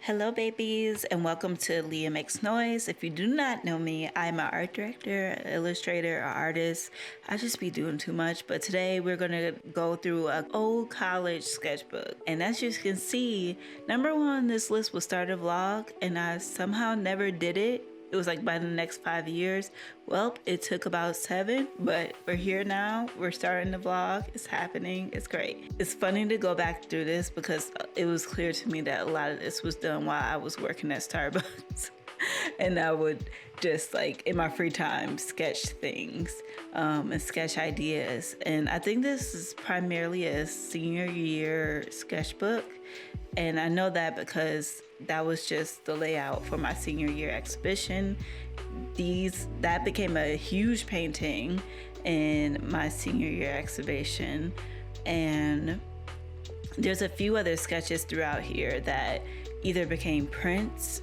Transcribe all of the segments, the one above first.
Hello, babies, and welcome to Leeya Makes Noise. If you do not know me, I'm an art director, illustrator, or artist. I just be doing too much, but today we're gonna go through an old college sketchbook. And as you can see, number one on this list was start a vlog, and I somehow never did it. It was like by the next 5 years. Well, it took about 7, but we're here now. We're starting the vlog. It's happening. It's great. It's funny to go back through this because it was clear to me that a lot of this was done while I was working at Starbucks. And I would just like in my free time sketch things and sketch ideas. And I think this is primarily a senior year sketchbook. And I know that because that was just the layout for my senior year exhibition. That became a huge painting in my senior year exhibition. And there's a few other sketches throughout here that either became prints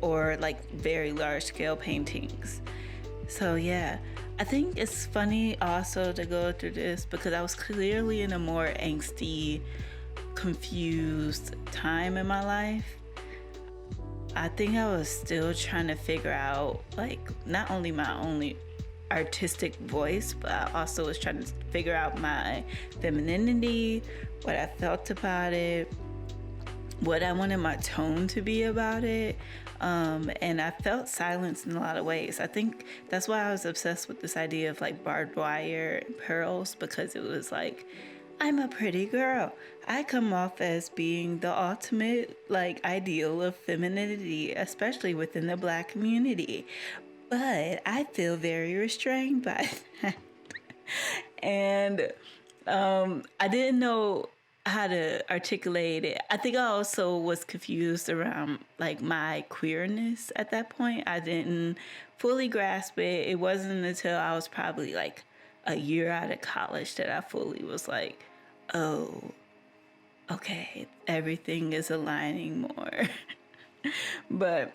or like very large scale paintings. So yeah, I think it's funny also to go through this because I was clearly in a more angsty, confused time in my life. I think I was still trying to figure out like not only my only artistic voice, but I also was trying to figure out my femininity, what I felt about it, what I wanted my tone to be about it. And I felt silence in a lot of ways. I think that's why I was obsessed with this idea of like barbed wire and pearls, because it was like, I'm a pretty girl. I come off as being the ultimate like ideal of femininity, especially within the Black community. But I feel very restrained by that. And I didn't know how to articulate it. I think I also was confused around like my queerness at that point. I didn't fully grasp it. It wasn't until I was probably like a year out of college that I fully was like, oh, okay, everything is aligning more. But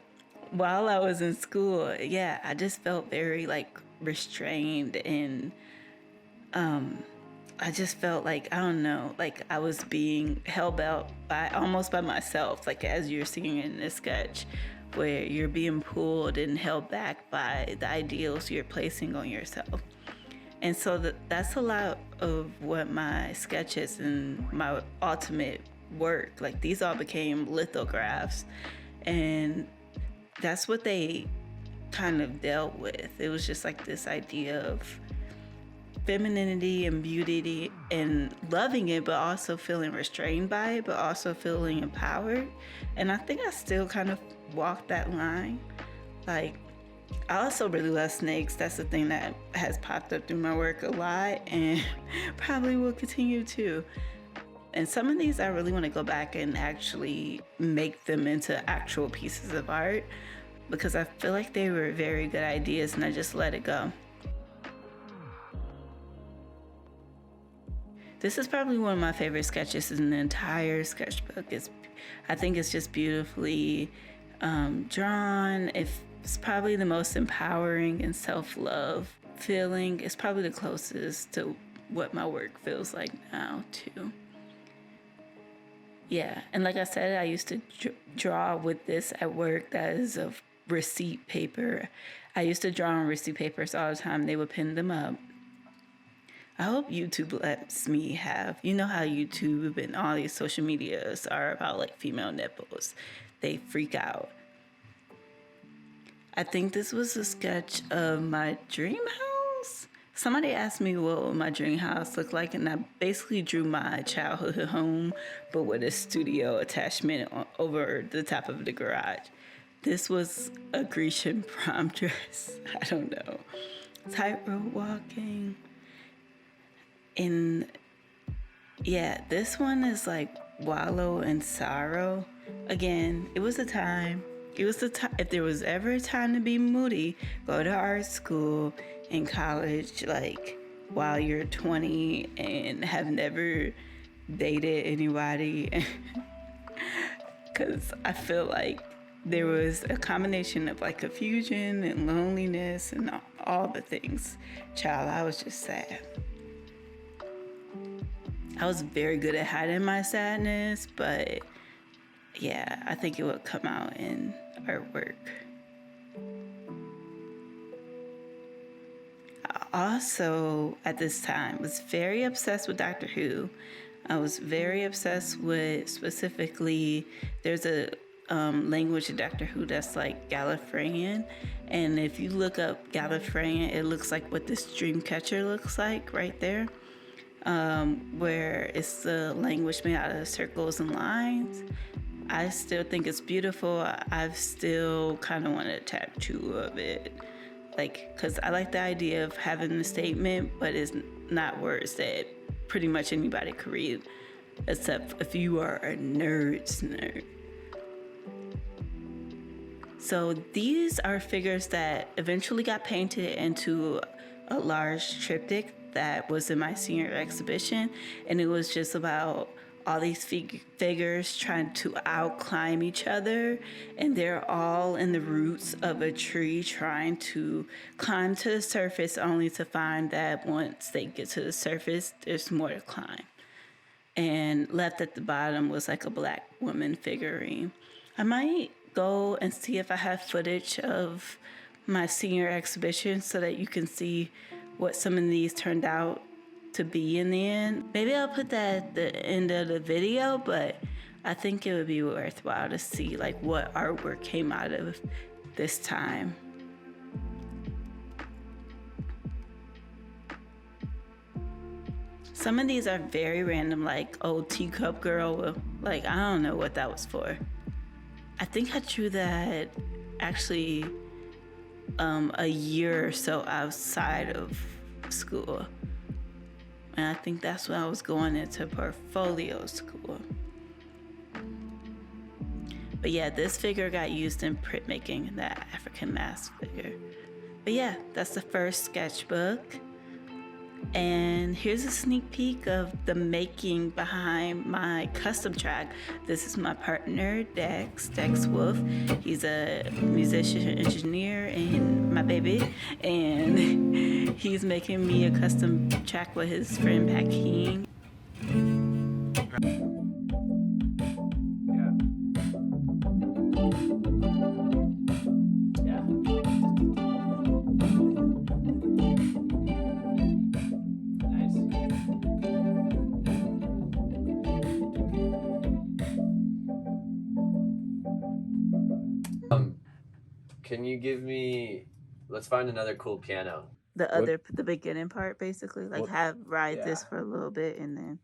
while I was in school, yeah, I just felt very like restrained, and I just felt like, I don't know, like I was being held out almost by myself, like as you're seeing in this sketch, where you're being pulled and held back by the ideals you're placing on yourself. And so that's a lot of what my sketches and my ultimate work, like these all became lithographs. And that's what they kind of dealt with. It was just like this idea of femininity and beauty and loving it, but also feeling restrained by it, but also feeling empowered. And I think I still kind of walk that line. Like, I also really love snakes. That's the thing that has popped up through my work a lot and probably will continue to. And some of these I really want to go back and actually make them into actual pieces of art because I feel like they were very good ideas and I just let it go. This is probably one of my favorite sketches in the entire sketchbook. I think it's just beautifully drawn. It's probably the most empowering and self-love feeling. It's probably the closest to what my work feels like now too. Yeah, and like I said, I used to draw with this at work. That is a receipt paper. I used to draw on receipt papers all the time. They would pin them up. I hope YouTube lets me have, you know how YouTube and all these social medias are about like female nipples. They freak out. I think this was a sketch of my dream house. Somebody asked me what my dream house looked like, and I basically drew my childhood home, but with a studio attachment over the top of the garage. This was a Grecian prom dress. I don't know. Tightrope walking. And yeah, this one is like wallow in sorrow. Again, it was a time. It was the time. If there was ever a time to be moody, go to art school in college, like while you're 20 and have never dated anybody. Because I feel like there was a combination of like confusion and loneliness and all the things. Child, I was just sad. I was very good at hiding my sadness, but yeah, I think it would come out in artwork. I also, at this time, was very obsessed with Doctor Who. I was very obsessed with, specifically, there's a language in Doctor Who that's like Gallifreyan. And if you look up Gallifreyan, it looks like what this dream catcher looks like right there, where it's the language made out of circles and lines. I still think it's beautiful. I've still kind of wanted a tattoo of it. Like, because I like the idea of having a statement, but it's not words that pretty much anybody could read, except if you are a nerd's nerd. So these are figures that eventually got painted into a large triptych that was in my senior exhibition, and it was just about all these figures trying to outclimb each other, and they're all in the roots of a tree trying to climb to the surface, only to find that once they get to the surface, there's more to climb. And left at the bottom was like a black woman figurine. I might go and see if I have footage of my senior exhibition so that you can see what some of these turned out to be in the end. Maybe I'll put that at the end of the video, but I think it would be worthwhile to see like what artwork came out of this time. Some of these are very random, like old teacup girl. Like, I don't know what that was for. I think I drew that actually a year or so outside of school. And I think that's when I was going into portfolio school. But yeah, this figure got used in printmaking, that African mask figure. But yeah, that's the first sketchbook. And here's a sneak peek of the making behind my custom track. This is my partner, Dex Wolf. He's a musician, engineer, and my baby. And he's making me a custom track with his friend Paquin. Can you give me? Let's find another cool piano. The beginning part, basically, like ride this for a little bit, and then,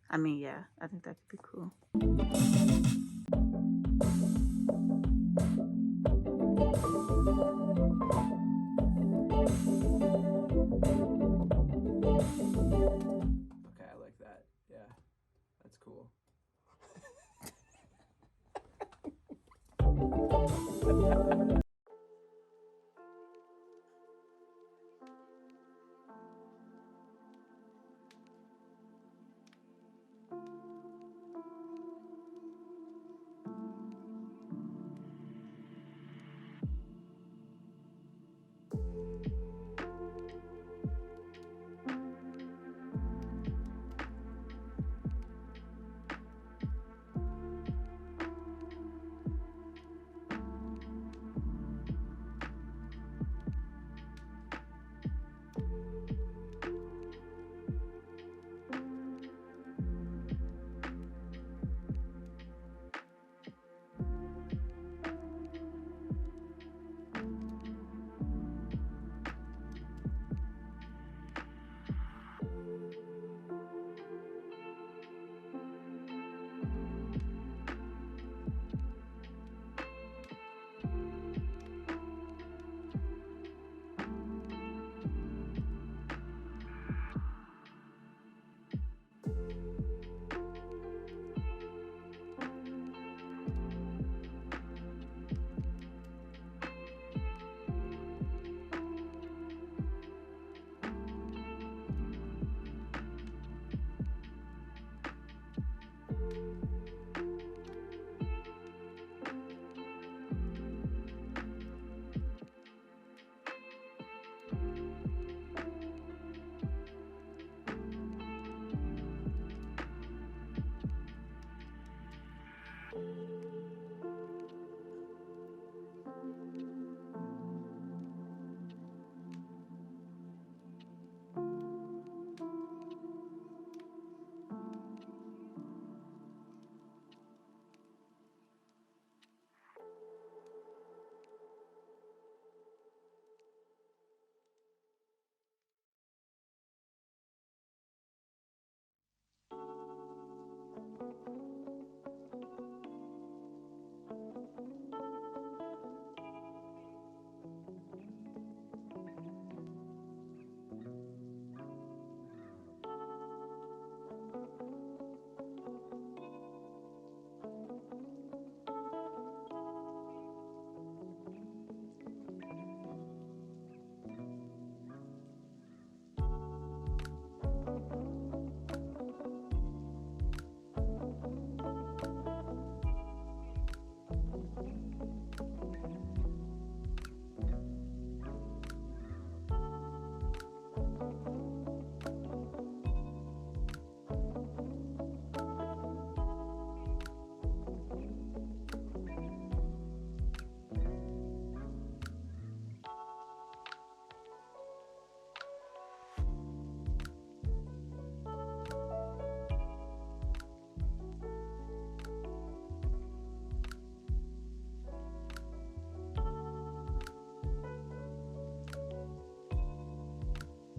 I mean, yeah, I think that could be cool. Okay, I like that. Yeah, that's cool.